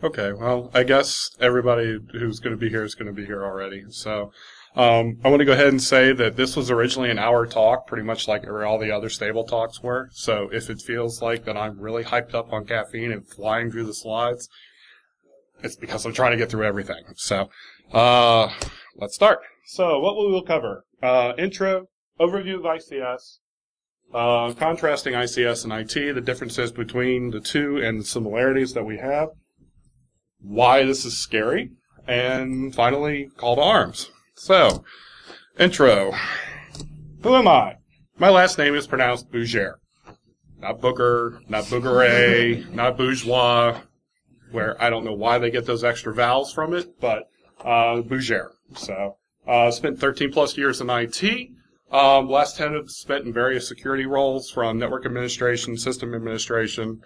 Okay, well, I guess everybody who's going to be here is going to be here already. So, I want to go ahead and say that this was originally an hour talk, pretty much like all the other stable talks were. So if it feels like that I'm really hyped up on caffeine and flying through the slides, it's because I'm trying to get through everything. So, let's start. So what we will cover, intro, overview of ICS, contrasting ICS and IT, the differences between the two and the similarities that we have, why this is scary, and finally, call to arms. So, intro. Who am I? My last name is pronounced Bougere. Not Booker, not Bougere, not Bourgeois, where I don't know why they get those extra vowels from it, but Bougere. So, spent 13 plus years in IT. Last 10 have spent in various security roles, from network administration, system administration,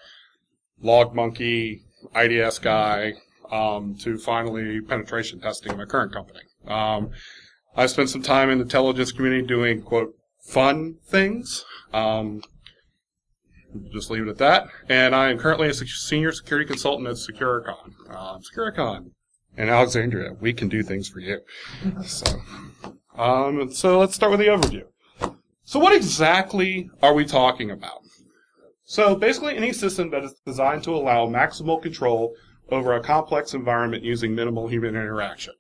log monkey, IDS guy, to finally penetration testing in my current company. I spent some time in the intelligence community doing, quote, fun things. Just leave it at that. And I am currently a senior security consultant at Securicon. Securicon in Alexandria. We can do things for you. So let's start with the overview. So what exactly are we talking about? So basically any system that is designed to allow maximal control over a complex environment using minimal human interaction.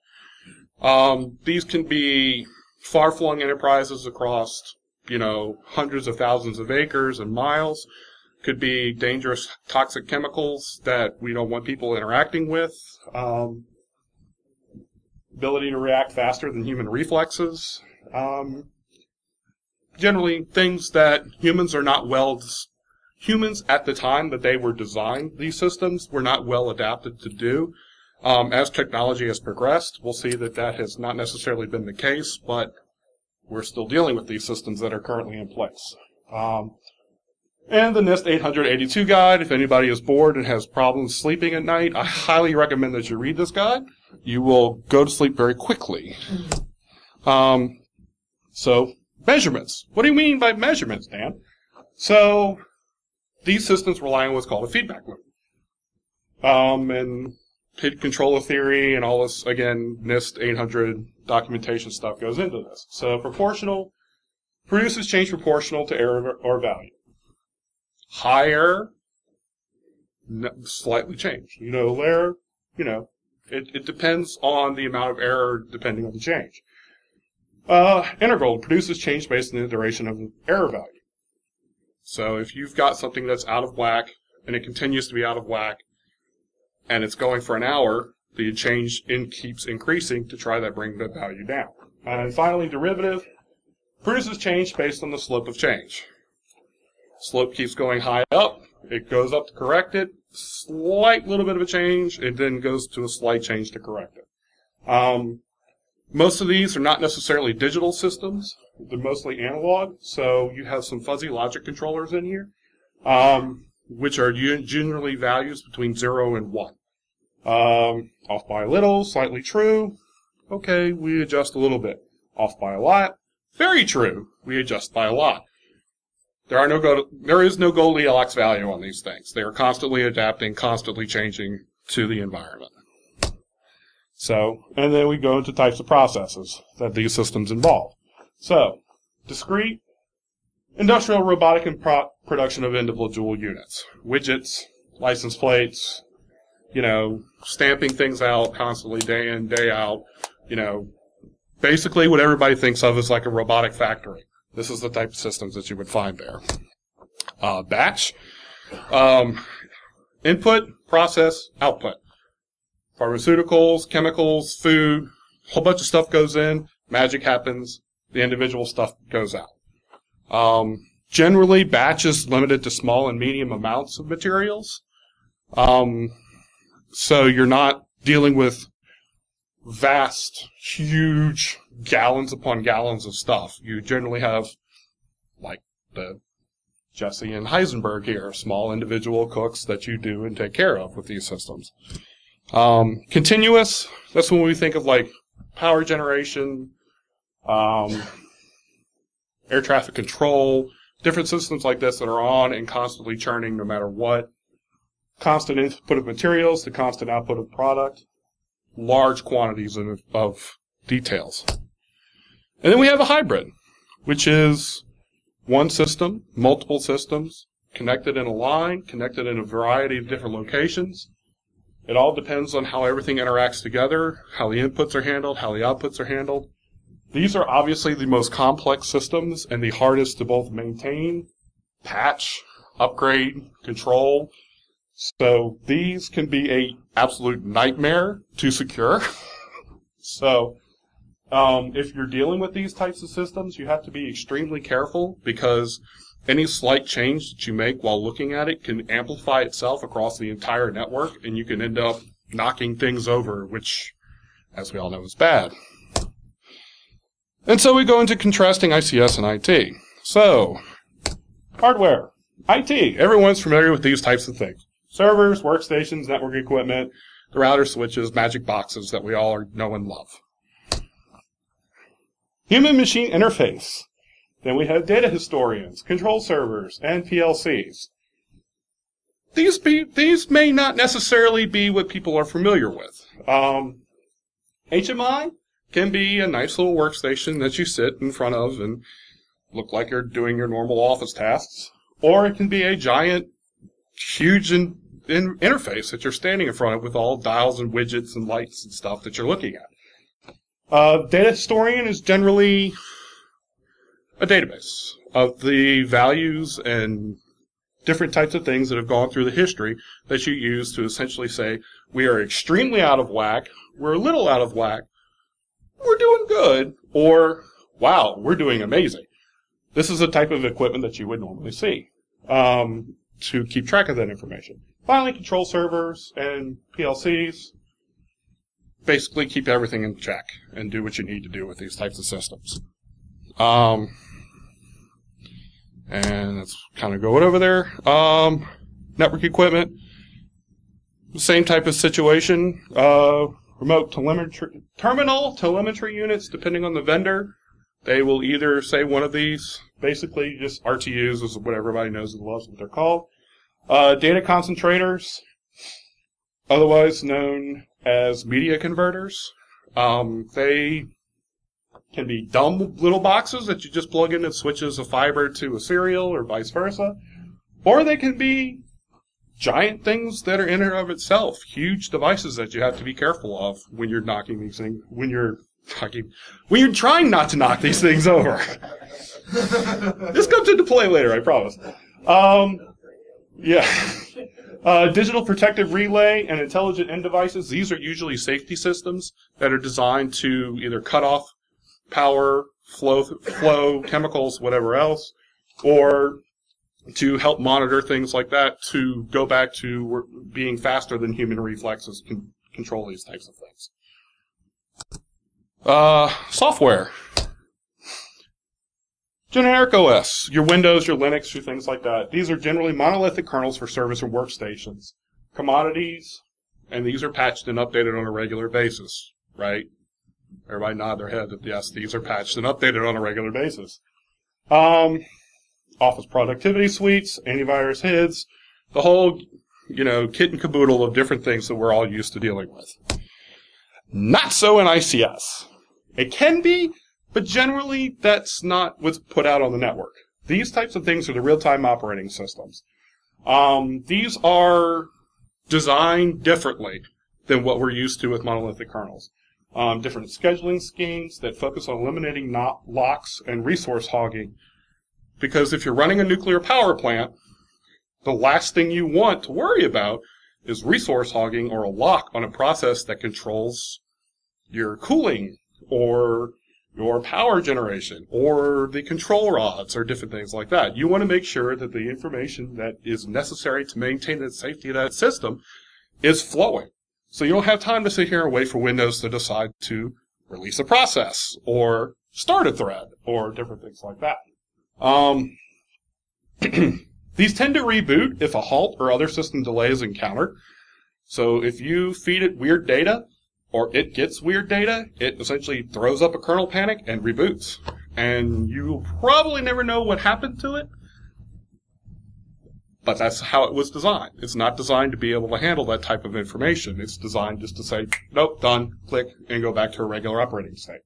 These can be far-flung enterprises across, hundreds of thousands of acres and miles. Could be dangerous toxic chemicals that we don't want people interacting with. Ability to react faster than human reflexes. Generally, things that humans at the time that they were designed, these systems, were not well adapted to do. As technology has progressed, we'll see that that has not necessarily been the case, but we're still dealing with these systems that are currently in place. And the NIST 882 guide, if anybody is bored and has problems sleeping at night, I highly recommend that you read this guide. You will go to sleep very quickly. So, measurements. What do you mean by measurements, Dan? So, these systems rely on what's called a feedback loop. And PID controller theory and all this, again, NIST 800 documentation stuff goes into this. So, proportional produces change proportional to error or value. High error, slightly change. Low error, it depends on the amount of error depending on the change. Integral produces change based on the duration of the error value. So if you've got something that's out of whack and it continues to be out of whack and it's going for an hour, the change keeps increasing to try to bring the value down. And finally, derivative produces change based on the slope of change. Slope keeps going high up, it goes up to correct it, slight little bit of a change, it then goes to a slight change to correct it. Most of these are not necessarily digital systems, they're mostly analog, so you have some fuzzy logic controllers in here, which are generally values between 0 and 1. Off by a little, slightly true, okay, we adjust a little bit. Off by a lot, very true, we adjust by a lot. There is no Goldilocks value on these things. They are constantly adapting, constantly changing to the environment. So, and then we go into types of processes that these systems involve. So, discrete, industrial robotic and production of individual units. Widgets, license plates, stamping things out constantly day in, day out. Basically what everybody thinks of as like a robotic factory. This is the type of systems that you would find there. Batch, input, process, output. Pharmaceuticals, chemicals, food, a whole bunch of stuff goes in, magic happens, the individual stuff goes out. Generally, batch is limited to small and medium amounts of materials. So you're not dealing with vast, huge gallons upon gallons of stuff. You generally have, like the Jesse and Heisenberg here, small individual cooks that you do and take care of with these systems. Continuous, that's when we think of like power generation, air traffic control, different systems like this that are on and constantly churning no matter what. constant input of materials to constant output of product, large quantities of details. And then we have a hybrid, which is one system, multiple systems, connected in a line, connected in a variety of different locations. It all depends on how everything interacts together, how the inputs are handled, how the outputs are handled. These are obviously the most complex systems and the hardest to both maintain, patch, upgrade, control. So these can be a absolute nightmare to secure. So if you're dealing with these types of systems, you have to be extremely careful because any slight change that you make while looking at it can amplify itself across the entire network, and you can end up knocking things over, which, as we all know, is bad. And so we go into contrasting ICS and IT. So, hardware. IT. Everyone's familiar with these types of things. Servers, workstations, network equipment, the router switches, magic boxes that we all know and love. Human-machine interface. Then we have data historians, control servers, and PLCs. These may not necessarily be what people are familiar with. HMI can be a nice little workstation that you sit in front of and look like you're doing your normal office tasks. Or it can be a giant, huge interface that you're standing in front of with all dials and widgets and lights and stuff that you're looking at. Data historian is generally a database of the values and different types of things that have gone through the history that you use to essentially say, we are extremely out of whack, we're a little out of whack, we're doing good, or, wow, we're doing amazing. This is the type of equipment that you would normally see to keep track of that information. Finally, control servers and PLCs basically keep everything in check and do what you need to do with these types of systems. And let's kind of go over there. Network equipment, same type of situation. Remote terminal telemetry units, depending on the vendor. They will either say one of these, basically just RTUs is what everybody knows and loves what they're called. Data concentrators, otherwise known as media converters. They can be dumb little boxes that you just plug in and switches a fiber to a serial or vice versa. Or they can be giant things that are in and of itself, huge devices that you have to be careful of when you're knocking these things, when you're trying not to knock these things over. This comes into play later, I promise. Digital protective relay and intelligent end devices. These are usually safety systems that are designed to either cut off power, flow, chemicals, whatever else, or to help monitor things like that to go back to being faster than human reflexes can control these types of things. Software. Generic OS, your Windows, your Linux, your things like that. These are generally monolithic kernels for servers and workstations. Commodities, and these are patched and updated on a regular basis, right? Everybody nod their head that yes, these are patched and updated on a regular basis. Office productivity suites, antivirus HIDs, the whole, kit and caboodle of different things that we're all used to dealing with. Not so in ICS. It can be, but generally that's not what's put out on the network. These types of things are the real-time operating systems. These are designed differently than what we're used to with monolithic kernels. Different scheduling schemes that focus on eliminating locks and resource hogging. Because if you're running a nuclear power plant, the last thing you want to worry about is resource hogging or a lock on a process that controls your cooling or your power generation or the control rods or different things like that. You want to make sure that the information that is necessary to maintain the safety of that system is flowing. So you don't have time to sit here and wait for Windows to decide to release a process or start a thread or different things like that. These tend to reboot if a halt or other system delay is encountered. So if you feed it weird data, or it gets weird data, it essentially throws up a kernel panic and reboots. And you probably never know what happened to it But that's how it was designed. It's not designed to be able to handle that type of information. It's designed just to say, nope, done, click, and go back to a regular operating state.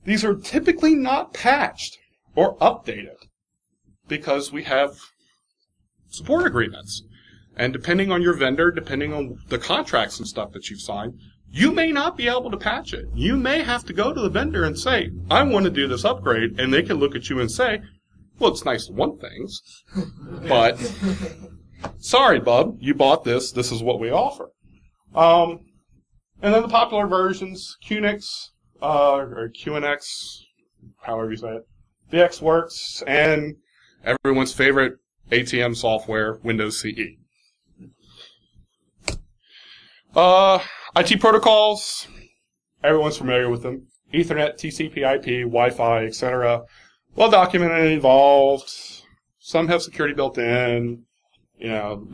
These are typically not patched or updated because we have support agreements. And depending on your vendor, depending on the contracts and stuff that you've signed, you may not be able to patch it. You may have to go to the vendor and say, I want to do this upgrade, and they can look at you and say, well, it's nice to want things, but sorry, bub, you bought this. This is what we offer. And then the popular versions, QNX, or QNX, however you say it, VxWorks, and everyone's favorite ATM software, Windows CE. IT protocols, everyone's familiar with them. Ethernet, TCP/IP, Wi-Fi, etc. Well documented and involved. Some have security built in. You know,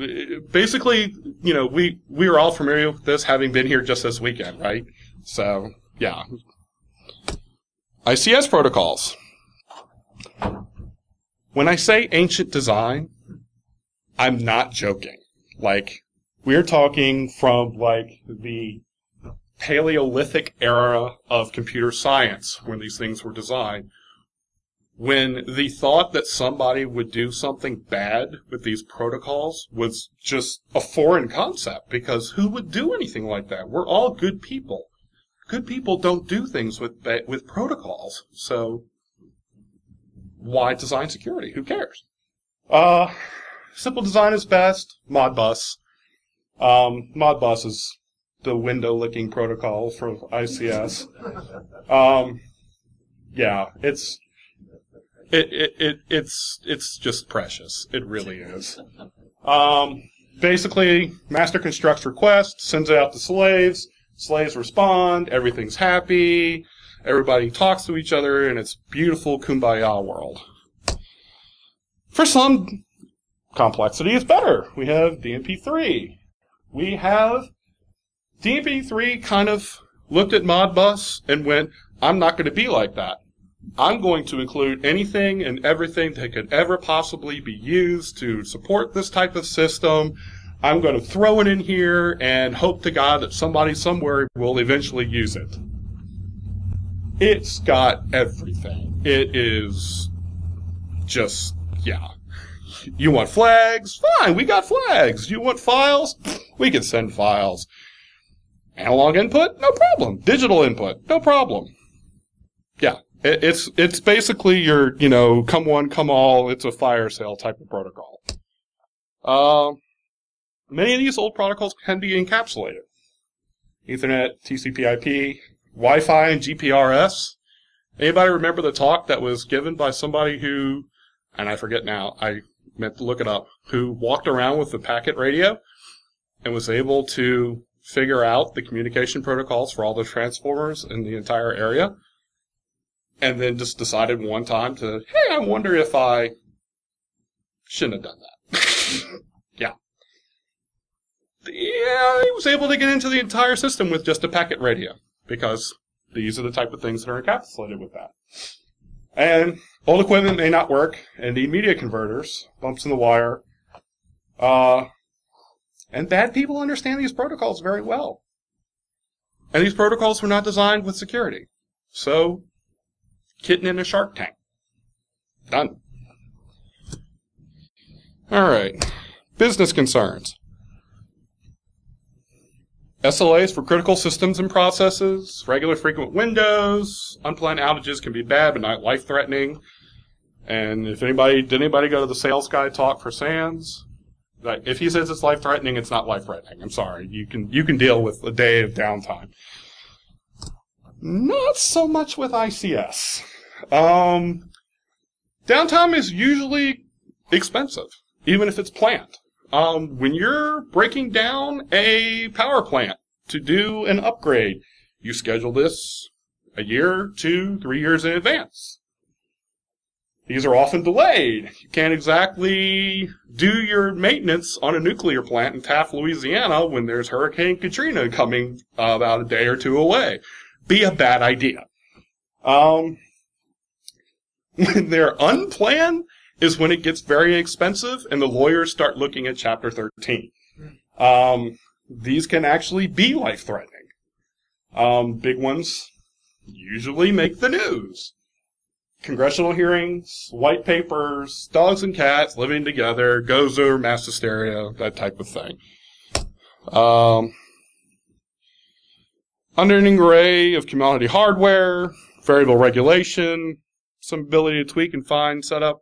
basically, you know, we are all familiar with this, having been here just this weekend, right? So, yeah. ICS protocols. When I say ancient design, I'm not joking. Like, we're talking from, like, the Paleolithic era of computer science when these things were designed, when the thought that somebody would do something bad with these protocols was just a foreign concept, because who would do anything like that? We're all good people. Good people don't do things with protocols, so why design security? Who cares? Simple design is best. Modbus. Modbus is the window-licking protocol for ICS. Yeah, it's just precious. It really is. Basically, master constructs request, sends it out to slaves. Slaves respond. Everything's happy. Everybody talks to each other, and it's beautiful kumbaya world. For some, complexity is better. We have DMP3. We have DMP3 kind of looked at Modbus and went, I'm not going to be like that. I'm going to include anything and everything that could ever possibly be used to support this type of system. I'm going to throw it in here and hope to God that somebody somewhere will eventually use it. It's got everything. It is just, yeah. You want flags? Fine, we got flags. You want files? We can send files. Analog input? No problem. Digital input? No problem. Yeah, it's basically your, you know, come one, come all, it's a fire sale type of protocol. Many of these old protocols can be encapsulated. Ethernet, TCP/IP, Wi-Fi, and GPRS. Anybody remember the talk that was given by somebody who, and I forget now, I meant to look it up, who walked around with the packet radio and was able to figure out the communication protocols for all the transformers in the entire area, and then just decided one time to, hey, I wonder if I shouldn't have done that. Yeah. Yeah, he was able to get into the entire system with just a packet radio, because these are the type of things that are encapsulated with that. And old equipment may not work, and need media converters, bumps in the wire. And bad people understand these protocols very well. And these protocols were not designed with security. So, kitten in a shark tank. Done. Alright. Business concerns. SLAs for critical systems and processes, regular frequent windows, unplanned outages can be bad but not life-threatening. And if did anybody go to the sales guy talk for SANS? Like, if he says it's life-threatening, it's not life-threatening. I'm sorry. You can deal with a day of downtime. Not so much with ICS. Downtime is usually expensive, even if it's planned. When you're breaking down a power plant to do an upgrade, you schedule this a year, 2, 3 years in advance. These are often delayed. You can't exactly do your maintenance on a nuclear plant in Taft, Louisiana when there's Hurricane Katrina coming about a day or two away. Be a bad idea. When they're unplanned, is when it gets very expensive and the lawyers start looking at Chapter 13. These can actually be life-threatening. Big ones usually make the news. Congressional hearings, white papers, dogs and cats living together, gozer, mass hysteria, that type of thing. Underlying array of commodity hardware, variable regulation, some ability to tweak and find setup.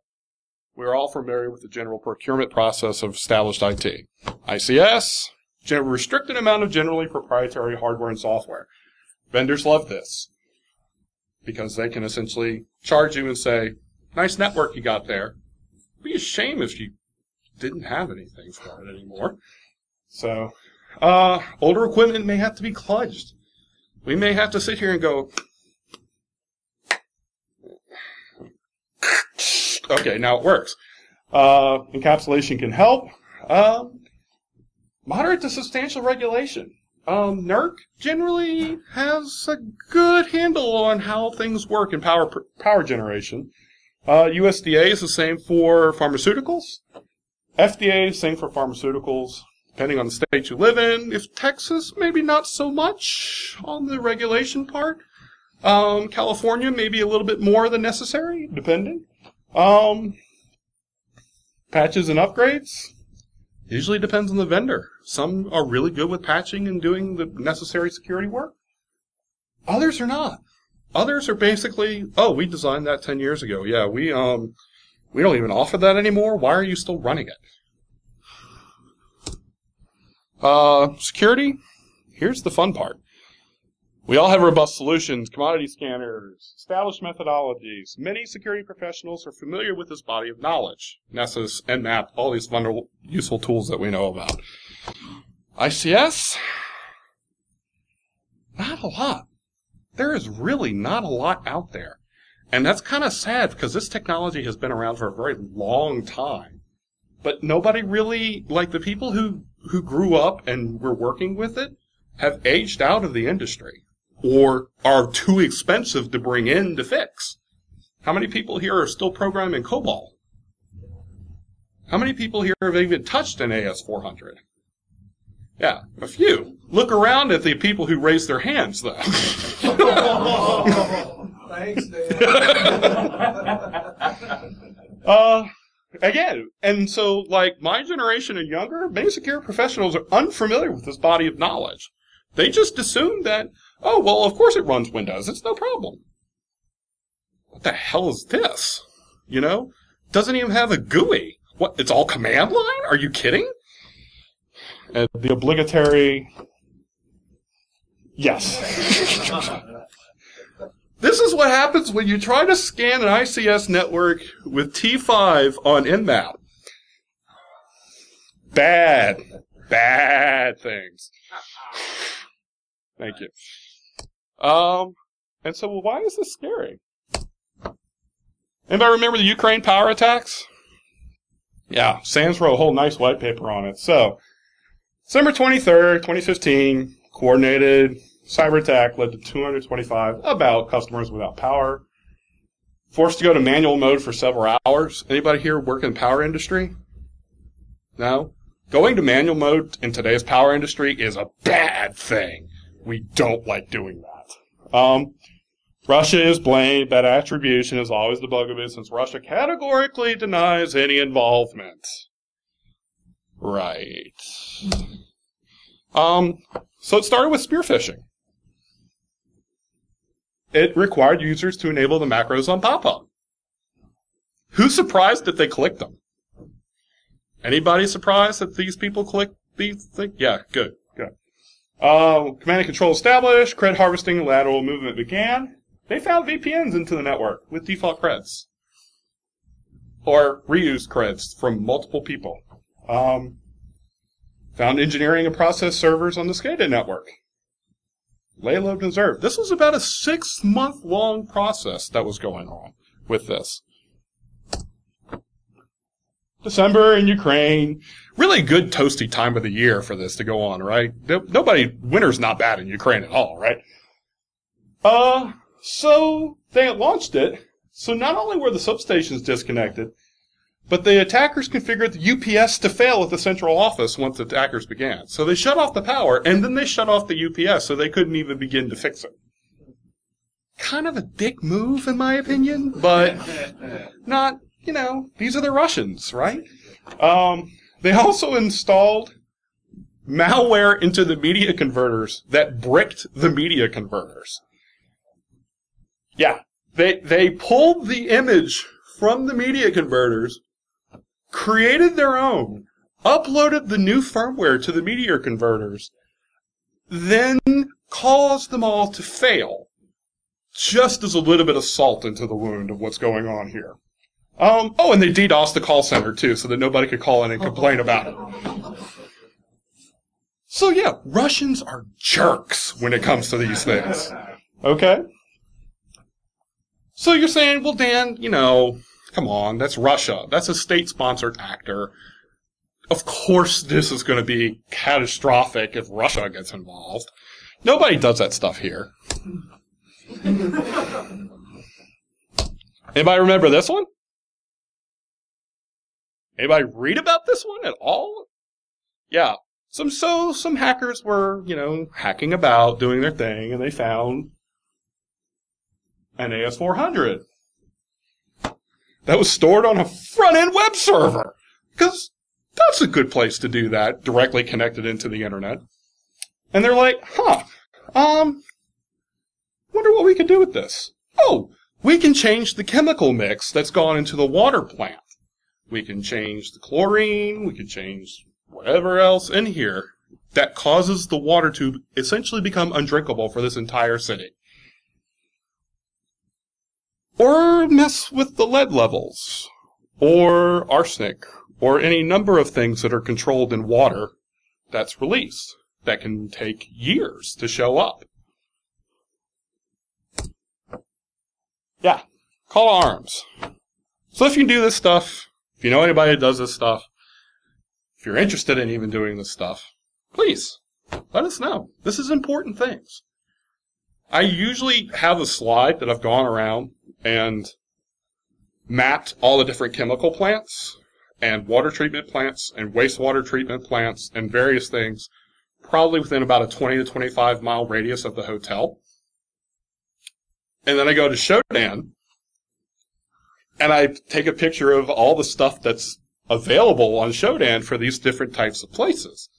We're all familiar with the general procurement process of established IT. ICS, restricted amount of generally proprietary hardware and software. Vendors love this because they can essentially charge you and say, nice network you got there. It'd be a shame if you didn't have anything for it anymore. So, older equipment may have to be kludged. We may have to sit here and go, okay, now it works. Encapsulation can help. Moderate to substantial regulation. NERC generally has a good handle on how things work in power generation. USDA is the same for pharmaceuticals. FDA is the same for pharmaceuticals, depending on the state you live in. If Texas, maybe not so much on the regulation part. California, maybe a little bit more than necessary, depending. Patches and upgrades. Usually depends on the vendor. Some are really good with patching and doing the necessary security work. Others are not. Others are basically, oh, we designed that 10 years ago. Yeah, we don't even offer that anymore. Why are you still running it? Security. Here's the fun part. We all have robust solutions, commodity scanners, established methodologies. Many security professionals are familiar with this body of knowledge. Nessus, Nmap, all these wonderful, useful tools that we know about. ICS? Not a lot. There is really not a lot out there. And that's kind of sad because this technology has been around for a very long time. But nobody really, like the people who grew up and were working with it, have aged out of the industry. Or are too expensive to bring in to fix. How many people here are still programming COBOL? How many people here have even touched an AS400? Yeah, a few. Look around at the people who raised their hands, though. Thanks, Dan. Again, and so, like, my generation and younger, many security professionals are unfamiliar with this body of knowledge. They just assume that, oh, well, of course it runs Windows. It's no problem. What the hell is this? You know? Doesn't even have a GUI. What? It's all command line? Are you kidding? And the obligatory... Yes. This is what happens when you try to scan an ICS-Network with T5 on Nmap. Bad things. Thank you. And so, well, why is this scary? Anybody remember the Ukraine power attacks? Yeah, Sans wrote a whole nice white paper on it. So, December 23rd, 2015, coordinated cyber attack led to 225 about customers without power. Forced to go to manual mode for several hours. Anybody here work in the power industry? No? Going to manual mode in today's power industry is a bad thing. We don't like doing that. Russia is blamed. Bad attribution is always the bugaboo since Russia categorically denies any involvement. Right. So it started with spear phishing. It required users to enable the macros on pop-up. Who's surprised that they clicked them? Anybody surprised that these people clicked these things? Yeah, good. Command and control established, cred harvesting, lateral movement began. They found VPNs into the network with default creds. Or reused creds from multiple people. Found engineering and process servers on the SCADA network. Lay low observed. This was about a 6-month-long process that was going on with this. December in Ukraine. Really good toasty time of the year for this to go on, right? Winter's not bad in Ukraine at all, right? So they launched it. So not only were the substations disconnected, But the attackers configured the UPS to fail at the central office once the attackers began. So they shut off the power, and then they shut off the UPS, so they couldn't even begin to fix it. Kind of a dick move, in my opinion, but not, these are the Russians, right? They also installed malware into the media converters that bricked the media converters. Yeah, they pulled the image from the media converters, created their own, uploaded the new firmware to the media converters, then caused them all to fail. Just as a little bit of salt into the wound of what's going on here. And they DDoSed the call center too, so that nobody could call in and complain about it. So yeah, Russians are jerks when it comes to these things. Okay? So you're saying, well, Dan, come on, that's Russia. That's a state-sponsored actor. Of course this is going to be catastrophic if Russia gets involved. Nobody does that stuff here. Anybody remember this one? Anybody read about this one at all? Yeah. Some hackers were, hacking about, doing their thing, and they found an AS400 that was stored on a front-end web server. Because that's a good place to do that, directly connected into the internet. And they're like, wonder what we could do with this. Oh, we can change the chemical mix that's gone into the water plant. We can change the chlorine, we can change whatever else in here that causes the water to essentially become undrinkable for this entire city. Or mess with the lead levels, or arsenic, or any number of things that are controlled in water that's released that can take years to show up. Yeah, call arms. So if you do this stuff, if you know anybody that does this stuff, if you're interested in even doing this stuff, please, let us know. This is important things. I usually have a slide that I've gone around and mapped all the different chemical plants and water treatment plants and wastewater treatment plants and various things, probably within about a 20 to 25 mile radius of the hotel. And then I go to Shodan, and I take a picture of all the stuff that's available on Shodan for these different types of places.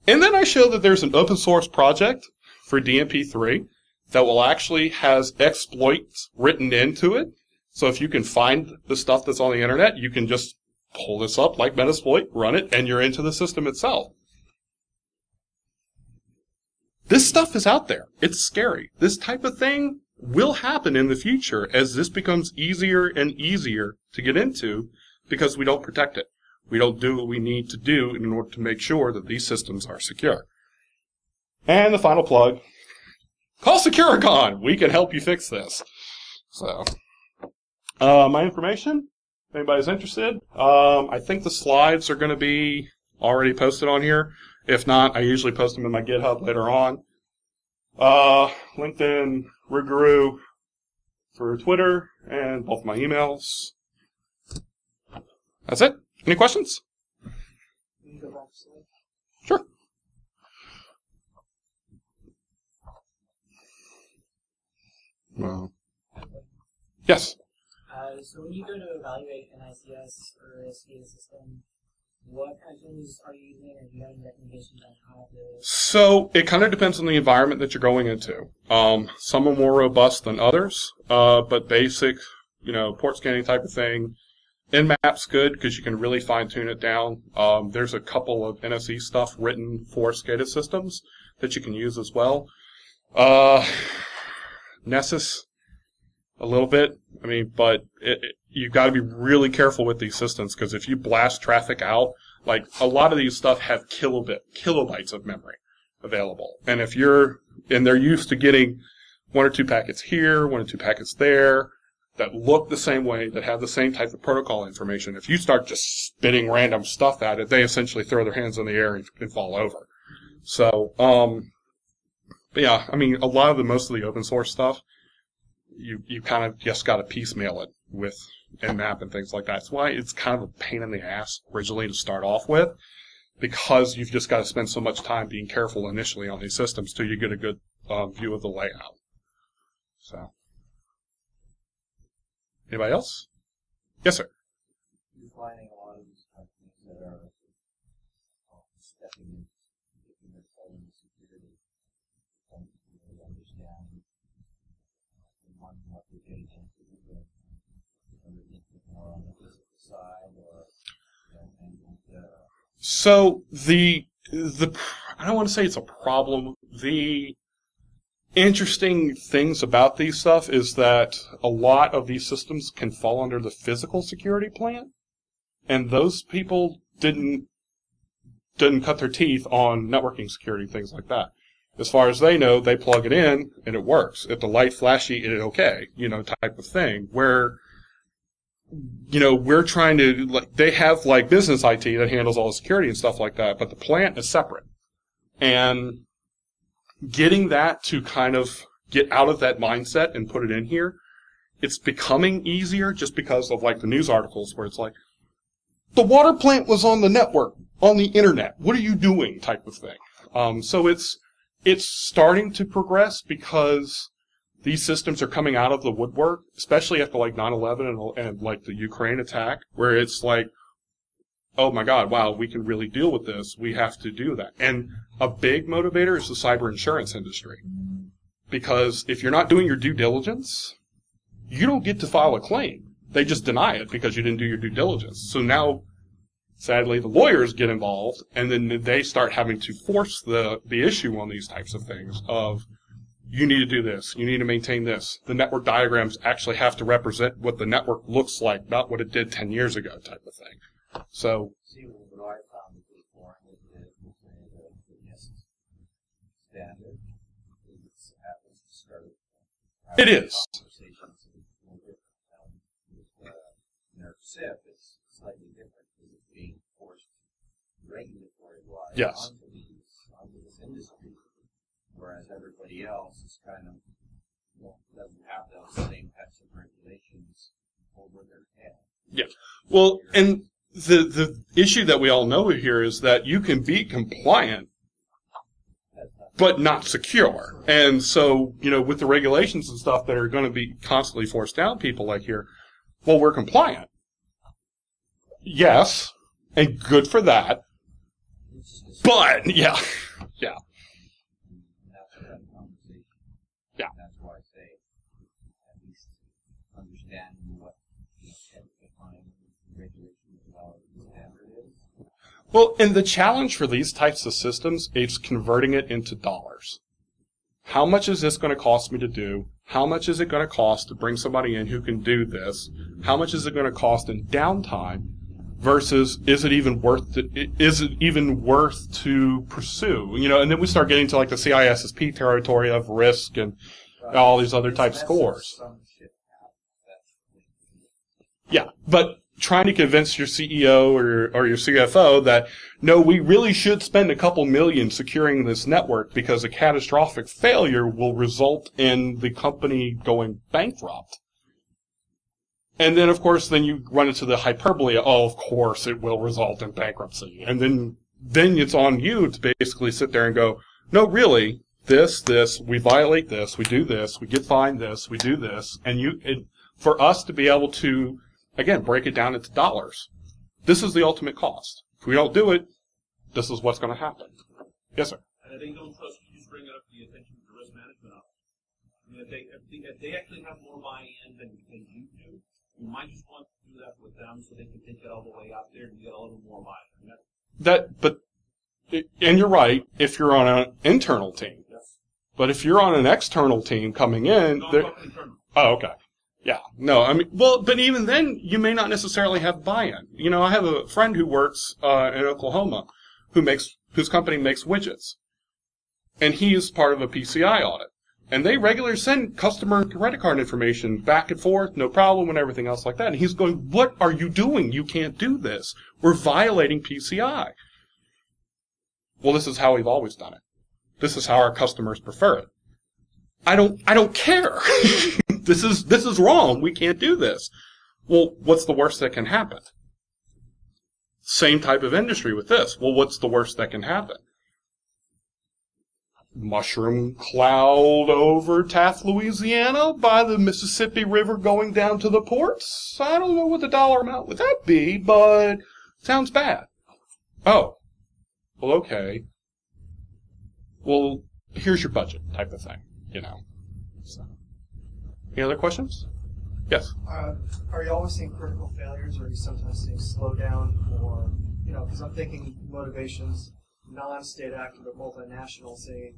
And then I show that there's an open source project for DMP3 that will actually has exploits written into it. So if you can find the stuff that's on the internet, you can just pull this up like Metasploit, run it, and you're into the system itself. This stuff is out there. It's scary. This type of thing will happen in the future as this becomes easier and easier to get into because we don't protect it. We don't do what we need to do in order to make sure that these systems are secure. And the final plug, call Securicon. We can help you fix this. So, my information, if anybody's interested, I think the slides are going to be already posted on here. If not, I usually post them in my GitHub later on. LinkedIn, Bougere for Twitter, and both my emails. That's it. Any questions? Sure. Well, yes. So when you go to evaluate an ICS or a SCADA system, what kind of tools are you using, or do you have any recommendations on how to... So it kind of depends on the environment that you're going into. Some are more robust than others, but basic, port scanning type of thing. Nmap's good because you can really fine-tune it down. There's a couple of NSE stuff written for SCADA systems that you can use as well. Nessus, a little bit. But you've got to be really careful with these systems because if you blast traffic out, like a lot of these stuff have kilobytes of memory available. And they're used to getting 1 or 2 packets here, 1 or 2 packets there that look the same way, that have the same type of protocol information. If you start just spitting random stuff at it, they essentially throw their hands in the air and fall over. So, but yeah, most of the open source stuff, you kind of just got to piecemeal it with Nmap and things like that. That's why it's kind of a pain in the ass originally to start off with, because you've just got to spend so much time being careful initially on these systems till you get a good view of the layout. So, anybody else? Yes, sir. You're finding a lot of these companies that are stepping in, taking their phone in security, don't really understand what they're getting into, but everything more on the physical side, or so the I don't want to say it's a problem. The interesting things about these stuff is that a lot of these systems can fall under the physical security plan, and those people didn't cut their teeth on networking security, things like that. As far as they know, they plug it in and it works. If the light flashy, it's okay, type of thing. Where, we're trying to, they have business IT that handles all the security and stuff like that, but the plant is separate. And getting that to kind of get out of that mindset and put it in here, it's becoming easier just because of the news articles where it's the water plant was on the network, on the internet. What are you doing? Type of thing. So it's starting to progress because these systems are coming out of the woodwork, especially after 9/11 and the Ukraine attack, where it's oh my God, wow, we can really deal with this. We have to do that. And a big motivator is the cyber insurance industry. Because if you're not doing your due diligence, you don't get to file a claim. They just deny it because you didn't do your due diligence. So now, sadly, the lawyers get involved, and then they start having to force the issue on these types of things of, you need to do this, you need to maintain this. The network diagrams actually have to represent what the network looks like, not what it did 10 years ago type of thing. So, see, what I found with this boring is the yes standard. It's happens to start. It is. Conversations with NERC-CIP, it's slightly different because it's being forced regulatory-wise yes. onto this industry, whereas everybody else is kind of doesn't have those same types of regulations over their head. Yeah. Well, and the issue that we all know here is that you can be compliant, but not secure. And so, with the regulations and stuff that are going to be constantly forced down people here, well, we're compliant. Yes, and good for that. But, yeah. Yeah. Yeah. That's why I say, at least understanding what regulation standard is. Well, and the challenge for these types of systems is converting it into dollars. How much is this going to cost me to do? How much is it going to cost to bring somebody in who can do this? How much is it going to cost in downtime? Versus, is it even worth to pursue? And then we start getting to the CISSP territory of risk and all these other type scores. Yeah, but trying to convince your CEO or your CFO that, no, we really should spend a couple million securing this network because a catastrophic failure will result in the company going bankrupt. And then, of course, then you run into the hyperbole, of course it will result in bankruptcy. And then it's on you to basically sit there and go, no, really, this, we violate this, we do this, we get fined this, we do this. And for us to be able to, again, break it down into dollars, this is the ultimate cost. If we don't do it, this is what's going to happen. Yes, sir. And they don't trust you, just bring it up to the attention of the risk management office. I mean, if they actually have more buy-in than you do, you might just want to do that with them so they can take it all the way out there and get a little more buy-in. And you're right, if you're on an internal team. Yes. But if you're on an external team coming in... No, I'm talking internal. Oh, okay. Yeah. No, I mean, well, but even then, you may not necessarily have buy-in. I have a friend who works in Oklahoma whose company makes widgets. And he is part of a PCI audit. And they regularly send customer credit card information back and forth, no problem, and everything else like that. And he's going, what are you doing? You can't do this. We're violating PCI. Well, this is how we've always done it. This is how our customers prefer it. I don't care. this is wrong. We can't do this. Well, what's the worst that can happen? Same type of industry with this. Well, what's the worst that can happen? Mushroom cloud over Taft, Louisiana by the Mississippi River going down to the ports? I don't know what the dollar amount would that be, but sounds bad. Oh. Well, okay. Well, here's your budget type of thing, So. Any other questions? Yes. Are you always seeing critical failures, or are you sometimes seeing slowdown, or, because I'm thinking motivations, non-state actor but multinational, say,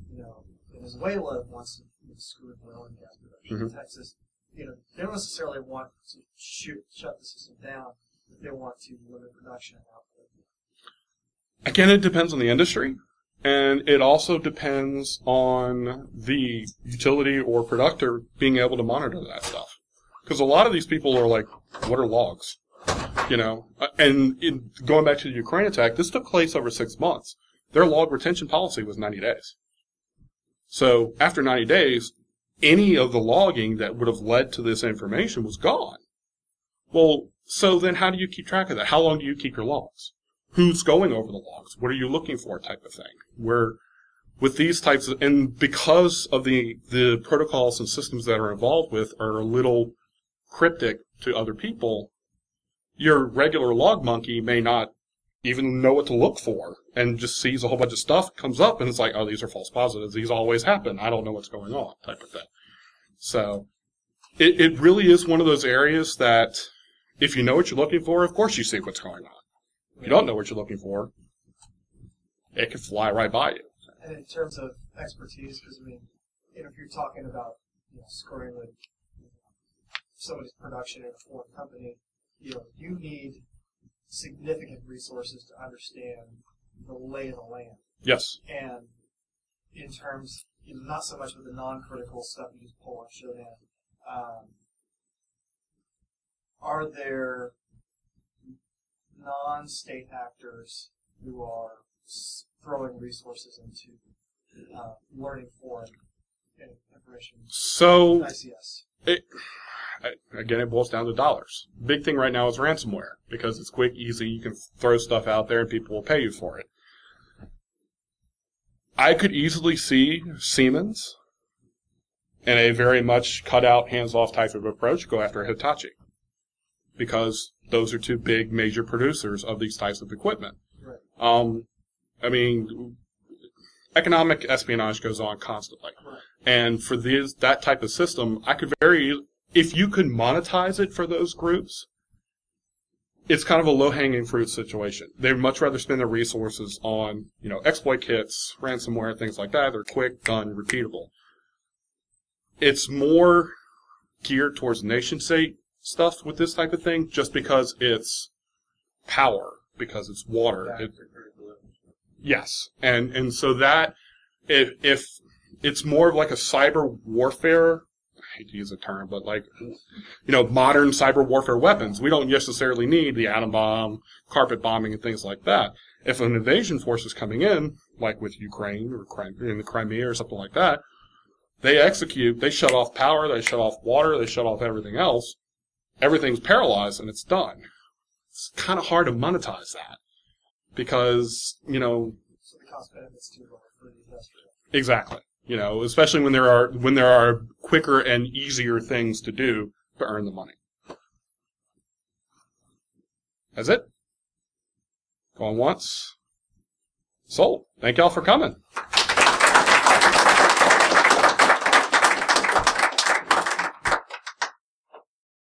Venezuela wants to screw with oil and gas production. Mm-hmm. Texas, they don't necessarily want to shut the system down, but they want to limit production and output. Again, it depends on the industry, and it also depends on the utility or producer being able to monitor that stuff. Because a lot of these people are like, what are logs? And going back to the Ukraine attack, this took place over 6 months. Their log retention policy was 90 days. So after 90 days, any of the logging that would have led to this information was gone. Well, so then how do you keep track of that? How long do you keep your logs? Who's going over the logs? What are you looking for type of thing? Where with these types of, and because of the protocols and systems that are involved with are a little cryptic to other people, your regular log monkey may not even know what to look for and just sees a whole bunch of stuff, comes up, and it's like, oh, these are false positives. These always happen. I don't know what's going on type of thing. So it really is one of those areas that if you know what you're looking for, of course you see what's going on. If you don't know what you're looking for, it can fly right by you. And in terms of expertise, because, if you're talking about scoring with somebody's production in a foreign company, you need significant resources to understand the lay of the land. Yes. And in terms, not so much with the non-critical stuff you just pull on Shodan, are there non-state actors who are throwing resources into learning foreign information? So, ICS. Again, it boils down to dollars. Big thing right now is ransomware, because it's quick, easy, you can throw stuff out there and people will pay you for it. I could easily see Siemens in a very much cut-out, hands-off type of approach go after Hitachi, because those are two big major producers of these types of equipment. Right. Economic espionage goes on constantly. Right. And for that type of system, if you could monetize it for those groups, it's kind of a low-hanging fruit situation. They'd much rather spend their resources on, exploit kits, ransomware, things like that. They're quick, done, repeatable. It's more geared towards nation-state stuff with this type of thing, just because it's power, because it's water. Yes. And so that, if it's more of like a cyber warfare, I hate to use a term, but modern cyber warfare weapons. We don't necessarily need the atom bomb, carpet bombing, and things like that. If an invasion force is coming in, like with Ukraine or in the Crimea or something like that, they execute, they shut off power, they shut off water, they shut off everything else. Everything's paralyzed and it's done. It's kind of hard to monetize that because, So the cost benefit's too low for the industrial. Exactly. Especially when there are quicker and easier things to do to earn the money. That's it. Going once. Sold. Thank y'all for coming.